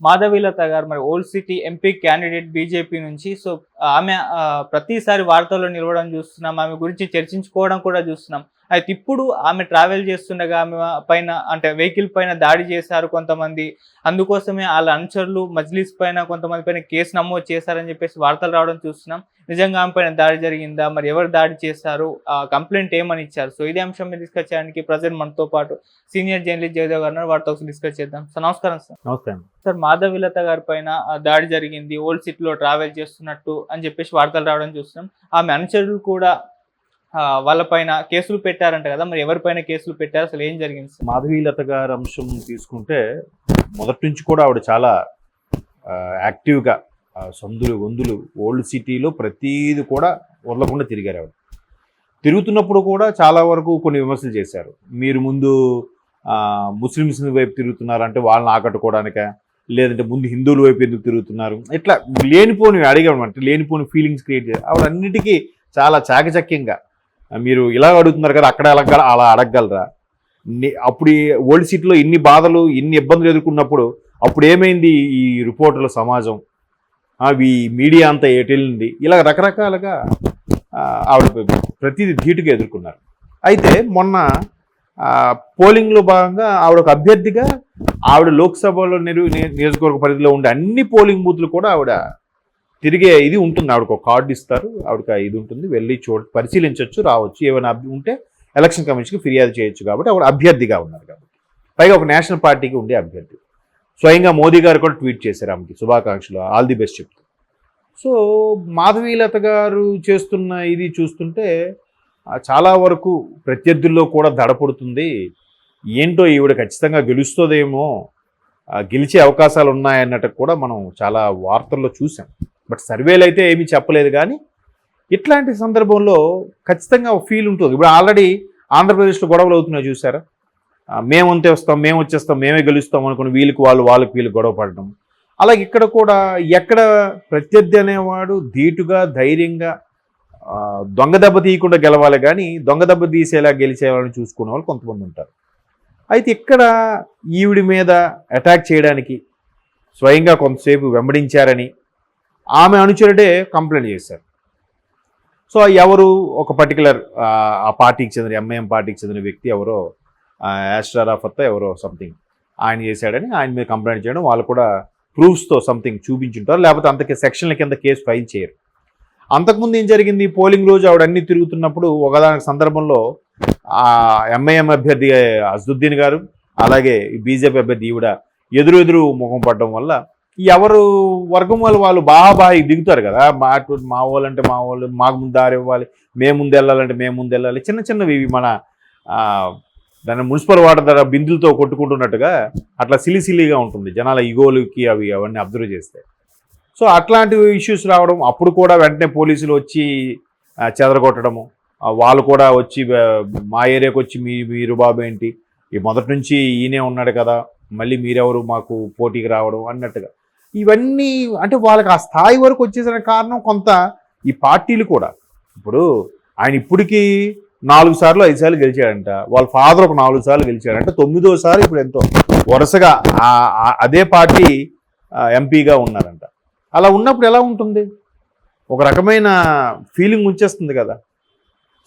మాధవీలత గారు మరి old city MP candidate BJP నుంచి. సో, ఆమె ప్రతిసారి వార్తల్లో నిలవడం చూస్తున్నాం. ఆమె గురించి చర్చించుకోవడం కూడా చూస్తున్నాం. అయితే ఇప్పుడు ఆమె ట్రావెల్ చేస్తుండగా ఆమె పైన అంటే వెహికల్ పైన దాడి చేశారు కొంతమంది. అందుకోసమే ఆళ్ళ అనుచరులు మజ్లిస్ పైన కొంతమంది పైన కేసు నమోదు చేశారని చెప్పేసి వార్తలు రావడం చూస్తున్నాం. నిజంగా ఆమె పైన దాడి జరిగిందా? మరి ఎవరు దాడి చేశారు? కంప్లెయింట్ ఏమని ఇచ్చారు? సో, ఇదే అంశం మీద డిస్కస్ చేయడానికి ప్రెజెంట్ మనతో పాటు సీనియర్ జర్నలిస్ట్ జయదేవ్ గారు ఉన్నారు. వారితో ఒకసారి డిస్కస్ చేద్దాం. సార్ నమస్కారం సార్. నమస్తే అండి. సార్, మాధవీలత గారి పైన దాడి జరిగింది. ఓల్డ్ సిటీలో ట్రావెల్ చేస్తున్నట్టు అని చెప్పేసి వార్తలు రావడం చూస్తున్నాం. ఆమె అనుచరులు కూడా వాళ్ళ పైన కేసులు పెట్టారంట కదా! మరి ఎవరిపైన కేసులు పెట్టారు? అసలు ఏం జరిగింది సార్? మాధవీలత గారి అంశం తీసుకుంటే మొదటి నుంచి కూడా ఆవిడ చాలా యాక్టివ్గా సందులు గొంతులు ఓల్డ్ సిటీలో ప్రతీది కూడా వదలకుండా తిరిగారు. ఆవిడ తిరుగుతున్నప్పుడు కూడా చాలా వరకు కొన్ని విమర్శలు చేశారు. మీరు ముందు ముస్లిమ్స్ వైపు తిరుగుతున్నారంటే వాళ్ళని ఆకట్టుకోవడానిక, లేదంటే ముందు హిందువుల వైపు ఎందుకు తిరుగుతున్నారు, ఇట్లా లేనిపోని అడిగామంటే లేనిపోని ఫీలింగ్స్ క్రియేట్ చేయాలి. ఆవిడ అన్నిటికీ చాలా చాకచక్యంగా మీరు ఇలా అడుగుతున్నారు కదా, అక్కడ అలా అడగగలరా, అప్పుడు ఓల్డ్ సిటీలో ఇన్ని బాధలు ఇన్ని ఇబ్బందులు ఎదుర్కొన్నప్పుడు అప్పుడు ఏమైంది ఈ రిపోర్టర్ల సమాజం, ఈ మీడియా అంతా ఎటెళ్ళింది, ఇలా రకరకాలుగా ఆవిడ ప్రతిదీ ధీటుగా ఎదుర్కొన్నారు. అయితే మొన్న పోలింగ్లో భాగంగా ఆవిడ ఒక అభ్యర్థిగా ఆవిడ లోక్సభలో నియోజకవర్గ పరిధిలో ఉండే అన్ని పోలింగ్ బూత్లు కూడా ఆవిడ తిరిగే ఇది ఉంటుంది. ఆవిడకు ఒక కార్డు ఇస్తారు, ఆవిడకి ఇది ఉంటుంది, వెళ్ళి పరిశీలించవచ్చు, రావచ్చు, ఏమైనా ఉంటే ఎలక్షన్ కమిషన్కి ఫిర్యాదు చేయొచ్చు. కాబట్టి ఆవిడ అభ్యర్థిగా ఉన్నారు కాబట్టి, పైగా ఒక నేషనల్ పార్టీకి ఉండే అభ్యర్థి. స్వయంగా మోదీ గారు కూడా ట్వీట్ చేశారు ఆమెకి శుభాకాంక్షలు, ఆల్ ది బెస్ట్ చెప్తూ. సో మాధవీలత గారు చేస్తున్న ఇది చూస్తుంటే చాలా వరకు ప్రత్యర్థుల్లో కూడా దడపడుతుంది. ఏంటో ఈవిడ ఖచ్చితంగా గెలుస్తుందేమో, గెలిచే అవకాశాలు ఉన్నాయన్నట్టు కూడా మనం చాలా వార్తల్లో చూసాం. బట్ సర్వేలు అయితే ఏమీ చెప్పలేదు. కానీ ఇట్లాంటి సందర్భంలో ఖచ్చితంగా ఫీల్ ఉంటుంది. ఇప్పుడు ఆల్రెడీ ఆంధ్రప్రదేశ్లో గొడవలు అవుతున్నాయి చూసారా, మేమంతే వస్తాం, మేము వచ్చేస్తాం, మేమే గెలుస్తాం అనుకుని వాళ్ళకి వీళ్ళు గొడవ పడడం. అలాగే ఇక్కడ కూడా ఎక్కడ ప్రత్యర్థి అనేవాడు ధీటుగా ధైర్యంగా దొంగ దెబ్బ తీయకుండా గెలవాలి, కానీ దొంగ దెబ్బ తీసేలా గెలిచేవాళ్ళని చూసుకునే వాళ్ళు కొంతమంది ఉంటారు. అయితే ఇక్కడ ఈవిడి మీద అటాక్ చేయడానికి స్వయంగా కొంతసేపు వెంబడించారని ఆమె అనుచరుడే కంప్లైంట్ చేశారు. సో ఎవరు ఒక పర్టికులర్ ఆ పార్టీకి చెందిన ఎంఐఎం పార్టీకి చెందిన వ్యక్తి ఎవరో యాస్ట్రారాఫర్తో ఎవరో సంథింగ్ ఆయన చేశాడని ఆయన మీద కంప్లైంట్ చేయడం, వాళ్ళు కూడా ప్రూఫ్స్తో సంథింగ్ చూపించుంటారు, లేకపోతే అంతకే సెక్షన్ల కింద కేసు ఫైల్ చేయరు. అంతకుముందు ఏం జరిగింది, పోలింగ్ రోజు ఆవిడ అన్ని తిరుగుతున్నప్పుడు ఒకదాని సందర్భంలో ఎంఐఎం అభ్యర్థి అజదుద్దీన్ గారు అలాగే బీజేపీ అభ్యర్థి ఈవిడ ఎదురు ముఖం పడడం వల్ల ఎవరు వర్గం వాళ్ళు బాగా దిగుతారు కదా, మా వాళ్ళంటే మా వాళ్ళు, మాకు ముందు దారి ఇవ్వాలి, మేము ముందు వెళ్ళాలంటే మేము ముందు వెళ్ళాలి, చిన్న చిన్నవి మన దాన్ని మున్సిపల్ వాటర్ ధర బిందులతో కొట్టుకుంటున్నట్టుగా అట్లా సిలిసిలిగా ఉంటుంది జనాల ఇగోలుకి అవన్నీ అబ్జర్వ్ చేస్తే. సో అట్లాంటి ఇష్యూస్ రావడం, అప్పుడు కూడా వెంటనే పోలీసులు వచ్చి చెదరగొట్టడము, వాళ్ళు కూడా వచ్చి మా ఏరియాకి వచ్చి మీరు బాబు ఏంటి, ఈ మొదటి నుంచి ఈయనే ఉన్నాడు కదా, మళ్ళీ మీరెవరు మాకు పోటీకి రావడం అన్నట్టుగా ఇవన్నీ. అంటే వాళ్ళకి ఆ స్థాయి వరకు వచ్చేసిన కారణం కొంత ఈ పార్టీలు కూడా. ఇప్పుడు ఆయన ఇప్పటికీ 4 సార్లు 5 సార్లు గెలిచాడంట, వాళ్ళ ఫాదర్ ఒక 4 సార్లు గెలిచాడంట, 9వ సారి ఇప్పుడు ఎంతో వరుసగా అదే పార్టీ ఎంపీగా ఉన్నారంట. అలా ఉన్నప్పుడు ఎలా ఉంటుంది, ఒక రకమైన ఫీలింగ్ వచ్చేస్తుంది కదా.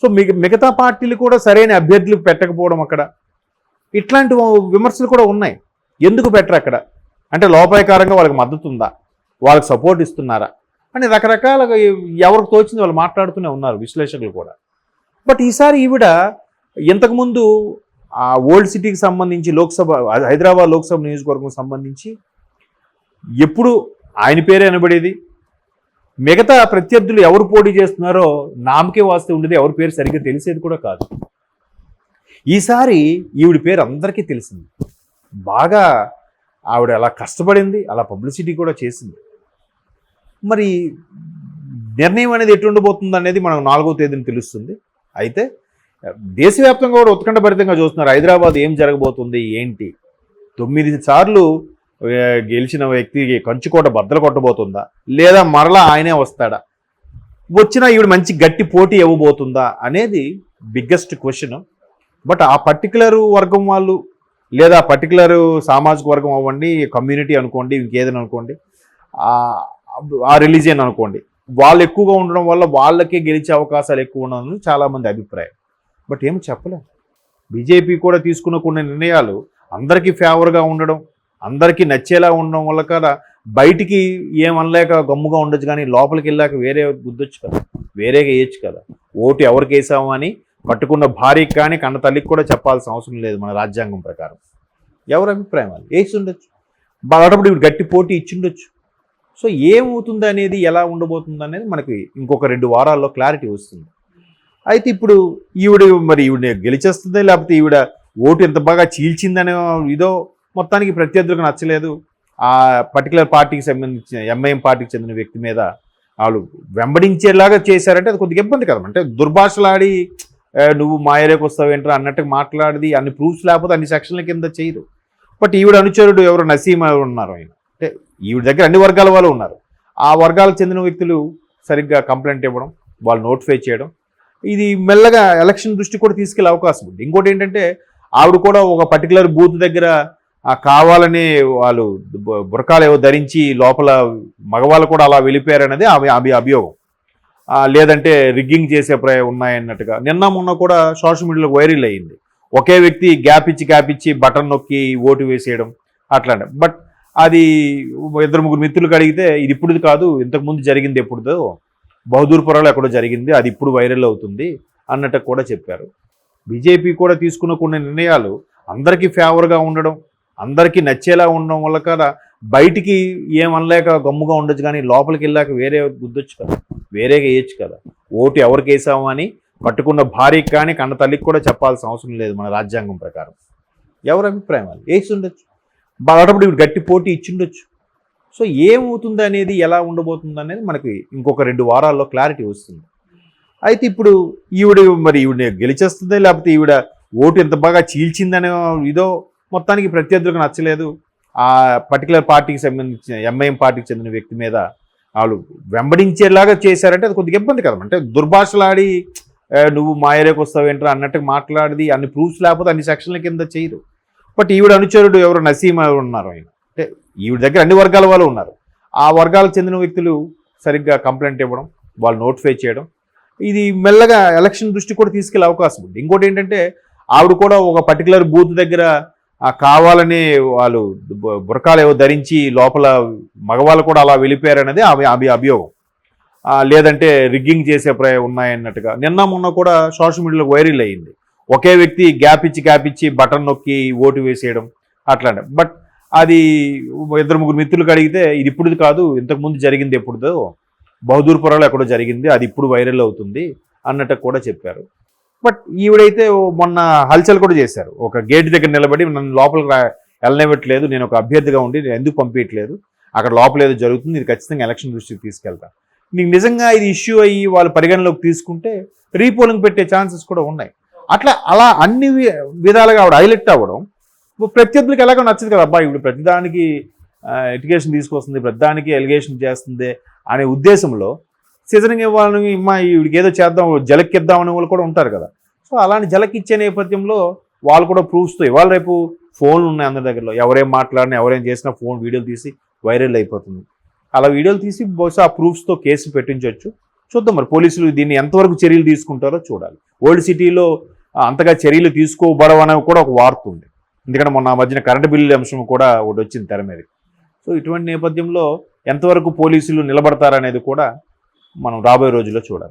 సో మిగతా పార్టీలు కూడా సరైన అభ్యర్థులు పెట్టకపోవడం, అక్కడ ఇట్లాంటి విమర్శలు కూడా ఉన్నాయి. ఎందుకు పెట్టరు అక్కడ అంటే లోపాయకారంగా వాళ్ళకి మద్దతు ఉందా, వాళ్ళకి సపోర్ట్ ఇస్తున్నారా అని రకరకాలుగా ఎవరికి తోచింది వాళ్ళు మాట్లాడుతూనే ఉన్నారు విశ్లేషకులు కూడా. బట్ ఈసారి ఈవిడ ఇంతకుముందు ఆ ఓల్డ్ సిటీకి సంబంధించి హైదరాబాద్ లోక్సభ నియోజకవర్గం సంబంధించి ఎప్పుడు ఆయన పేరే అనబడేది, మిగతా ప్రత్యర్థులు ఎవరు పోటీ చేస్తున్నారో నామకే వాస్తే ఉండేది, ఎవరి పేరు సరిగ్గా తెలిసేది కూడా కాదు. ఈసారి ఈవిడ పేరు అందరికీ తెలిసింది, బాగా ఆవిడ అలా కష్టపడింది, అలా పబ్లిసిటీ కూడా చేసింది. మరి నిర్ణయం అనేది ఎటు ఉండబోతుంది అనేది మనకు 4వ తేదీన తెలుస్తుంది. అయితే దేశవ్యాప్తంగా కూడా ఉత్కంఠభరితంగా చూస్తున్నారు హైదరాబాద్ ఏం జరగబోతుంది ఏంటి. 9 సార్లు గెలిచిన వ్యక్తికి కంచుకోట బద్దలు కొట్టబోతుందా, లేదా మరలా ఆయనే వస్తాడా, వచ్చినా ఈవిడ మంచి గట్టి పోటీ ఇవ్వబోతుందా అనేది బిగ్గెస్ట్ క్వశ్చన్. బట్ ఆ పర్టికులర్ వర్గం వాళ్ళు లేదా పర్టికులర్ సామాజిక వర్గం అవ్వండి, కమ్యూనిటీ అనుకోండి, ఇంకేదైనా అనుకోండి, ఆ రిలీజియన్ అనుకోండి, వాళ్ళు ఎక్కువగా ఉండడం వల్ల వాళ్ళకే గెలిచే అవకాశాలు ఎక్కువ ఉన్నదని చాలామంది అభిప్రాయం. బట్ ఏమి చెప్పలేం. బీజేపీ కూడా తీసుకున్న కొన్ని నిర్ణయాలు అందరికీ ఫేవర్గా ఉండడం, అందరికీ నచ్చేలా ఉండడం వల్ల కదా బయటికి ఏమనలేక గమ్ముగా ఉండొచ్చు, కానీ లోపలికి వెళ్ళాక వేరే బుద్ధొచ్చు కదా, వేరేగా వేయచ్చు కదా. ఓటు ఎవరికి వేసాము అని పట్టుకున్న భార్యకి కానీ కన్న తల్లికి కూడా చెప్పాల్సిన అవసరం లేదు మన రాజ్యాంగం ప్రకారం. ఎవరి అభిప్రాయం వాళ్ళు వేసి ఉండొచ్చు, అలాంటప్పుడు ఇప్పుడు గట్టి పోటీ ఇచ్చిండొచ్చు. సో ఏమవుతుంది అనేది, ఎలా ఉండబోతుంది అనేది మనకి ఇంకొక 2 వారాల్లో క్లారిటీ వస్తుంది. అయితే ఇప్పుడు ఈవిడ గెలిచేస్తుంది, లేకపోతే ఈవిడ ఓటు ఎంత బాగా చీల్చిందనే ఇదో మొత్తానికి ప్రత్యర్థులకు నచ్చలేదు. ఆ పర్టికులర్ పార్టీకి సంబంధించిన ఎంఐఎం పార్టీకి చెందిన వ్యక్తి మీద వాళ్ళు వెంబడించేలాగా చేశారంటే అది కొద్దిగా ఇబ్బంది కదా. అంటే దుర్భాషలాడి నువ్వు మా ఏరియాకి వస్తావేంట్రా అన్నట్టుగా మాట్లాడి అన్ని ప్రూఫ్స్ లేకపోతే అన్ని సెక్షన్ల కింద చేయదు. బట్ ఈవిడ అనుచరుడు ఎవరు నసీం ఉన్నారు, ఆయన అంటే ఈవిడ దగ్గర అన్ని వర్గాల వాళ్ళు ఉన్నారు. ఆ వర్గాలకు చెందిన వ్యక్తులు సరిగ్గా కంప్లైంట్ ఇవ్వడం, వాళ్ళు నోటిఫై చేయడం, ఇది మెల్లగా ఎలక్షన్ దృష్టి కూడా తీసుకెళ్లే అవకాశం ఉంది. ఇంకోటి ఏంటంటే ఆవిడ కూడా ఒక పర్టికులర్ బూత్ దగ్గర కావాలని వాళ్ళు బురకాలు ఏవో ధరించి లోపల మగవాళ్ళు కూడా అలా వెళ్ళిపోయారనేది ఆమె అభియోగం. లేదంటే రిగ్గింగ్ చేసే ఉన్నాయన్నట్టుగా నిన్న మొన్న కూడా సోషల్ మీడియాలో వైరల్ అయ్యింది. ఒకే వ్యక్తి గ్యాప్ ఇచ్చి బటన్ నొక్కి ఓటు వేసేయడం అట్లాంటి. బట్ అది 2-3 మిత్రులకు అడిగితే ఇది ఇప్పుడు కాదు, ఇంతకుముందు జరిగింది, ఎప్పుడుదో బహదూర్పురాలో ఎక్కడో జరిగింది, అది ఇప్పుడు వైరల్ అవుతుంది అన్నట్టు కూడా చెప్పారు. బీజేపీ కూడా తీసుకున్న కొన్ని నిర్ణయాలు అందరికీ ఫేవర్గా ఉండడం, అందరికీ నచ్చేలా ఉండడం వల్ల కదా బయటికి ఏమనలేక గమ్ముగా ఉండొచ్చు, కానీ లోపలికి వెళ్ళాక వేరే బుద్ధొచ్చు కదా, వేరేగా వేయచ్చు కదా. ఓటు ఎవరికి వేసాము అని పట్టుకున్న భార్యకి కానీ కన్న తల్లికి కూడా చెప్పాల్సిన అవసరం లేదు మన రాజ్యాంగం ప్రకారం. ఎవరి అభిప్రాయం వాళ్ళు వేసి ఉండొచ్చు, అలాంటప్పుడు ఇప్పుడు గట్టి పోటీ ఇచ్చిండొచ్చు. సో ఏమవుతుంది అనేది, ఎలా ఉండబోతుంది అనేది మనకి ఇంకొక 2 వారాల్లో క్లారిటీ వస్తుంది. అయితే ఇప్పుడు ఈవిడ గెలిచేస్తుంది, లేకపోతే ఈవిడ ఓటు ఎంత బాగా చీల్చిందనే ఇదో మొత్తానికి ప్రత్యర్థులకు నచ్చలేదు. ఆ పర్టికులర్ పార్టీకి సంబంధించిన ఎంఐఎం పార్టీకి చెందిన వ్యక్తి మీద వాళ్ళు వెంబడించేలాగా చేశారంటే అది కొద్దిగా ఇబ్బంది కదా. అంటే దుర్భాషలాడి నువ్వు మా ఏరియాకి వస్తావేంట్రా అన్నట్టుగా మాట్లాడి అన్ని ప్రూఫ్స్ లేకపోతే అన్ని సెక్షన్ల కింద చేయదు. బట్ ఈవిడ అనుచరుడు ఎవరు నసీం ఉన్నారు, ఆయన అంటే ఈవిడ దగ్గర అన్ని వర్గాల వాళ్ళు ఉన్నారు. ఆ వర్గాలకు చెందిన వ్యక్తులు సరిగ్గా కంప్లైంట్ ఇవ్వడం, వాళ్ళు నోటిఫై చేయడం, ఇది మెల్లగా ఎలక్షన్ దృష్టి కూడా తీసుకెళ్లే అవకాశం ఉంది. ఇంకోటి ఏంటంటే ఆవిడ కూడా ఒక పర్టికులర్ బూత్ దగ్గర కావాలని వాళ్ళు బురకాలు ఏవో ధరించి లోపల మగవాళ్ళు కూడా అలా వెళ్ళిపోయారనేది ఆమె అభియోగం. లేదంటే రిగ్గింగ్ చేసే ఉన్నాయన్నట్టుగా నిన్న మొన్న కూడా సోషల్ మీడియాలో వైరల్ అయ్యింది. ఒకే వ్యక్తి గ్యాప్ ఇచ్చి బటన్ నొక్కి ఓటు వేసేయడం అట్లాంటి. బట్ అది 2-3 మిత్రులకు అడిగితే ఇది ఇప్పుడు కాదు, ఇంతకుముందు జరిగింది, ఎప్పుడుదో బహదూర్పురాలో ఎక్కడో జరిగింది, అది ఇప్పుడు వైరల్ అవుతుంది అన్నట్టు కూడా చెప్పారు. బట్ ఈవిడైతే మొన్న హల్చల్ కూడా చేశారు. ఒక గేట్ దగ్గర నిలబడి నన్ను లోపలికి వెళ్ళనివ్వట్లేదు, నేను ఒక అభ్యర్థిగా ఉండి నేను ఎందుకు పంపించట్లేదు, అక్కడ లోపల ఏదో జరుగుతుంది, ఇది ఖచ్చితంగా ఎలక్షన్ దృష్టికి తీసుకెళ్తాను. నీకు నిజంగా ఇది ఇష్యూ అయ్యి వాళ్ళు పరిగణలోకి తీసుకుంటే రీపోలింగ్ పెట్టే ఛాన్సెస్ కూడా ఉన్నాయి. అలా అన్ని విధాలుగా ఆవిడ హైలైట్ అవ్వడం ప్రత్యర్థులకు ఎలాగో నచ్చదు కదా. అబ్బాయి ఇప్పుడు ప్రతిదానికి ఎడ్యుకేషన్ తీసుకొస్తుంది, ప్రతిదానికి ఎలిగేషన్ చేస్తుంది అనే ఉద్దేశంలో సీజనింగ్ ఇవ్వాలని వీడికి ఏదో చేద్దాం, జలక్కిద్దామనే వాళ్ళు కూడా ఉంటారు కదా. సో అలాంటి జలకిచ్చే నేపథ్యంలో వాళ్ళు కూడా ప్రూఫ్స్తో ఇవాళ రేపు ఫోన్లు ఉన్నాయి అందరి దగ్గరలో, ఎవరేం మాట్లాడినా ఎవరేం చేసినా ఫోన్ వీడియోలు తీసి వైరల్ అయిపోతుంది. అలా వీడియోలు తీసి బహుశా ఆ ప్రూఫ్స్తో కేసు పెట్టించవచ్చు. చూద్దాం మరి పోలీసులు దీన్ని ఎంతవరకు చర్యలు తీసుకుంటారో చూడాలి. ఓల్డ్ సిటీలో అంతగా చర్యలు తీసుకోబడవనేవి కూడా ఒక వార్త ఉంది. ఎందుకంటే మొన్న మధ్యన కరెంటు బిల్లు అంశం కూడా ఒకటి వచ్చింది తెర మీద. సో ఇటువంటి నేపథ్యంలో ఎంతవరకు పోలీసులు నిలబడతారనేది కూడా మనం రాబోయే రోజుల్లో చూడాలి.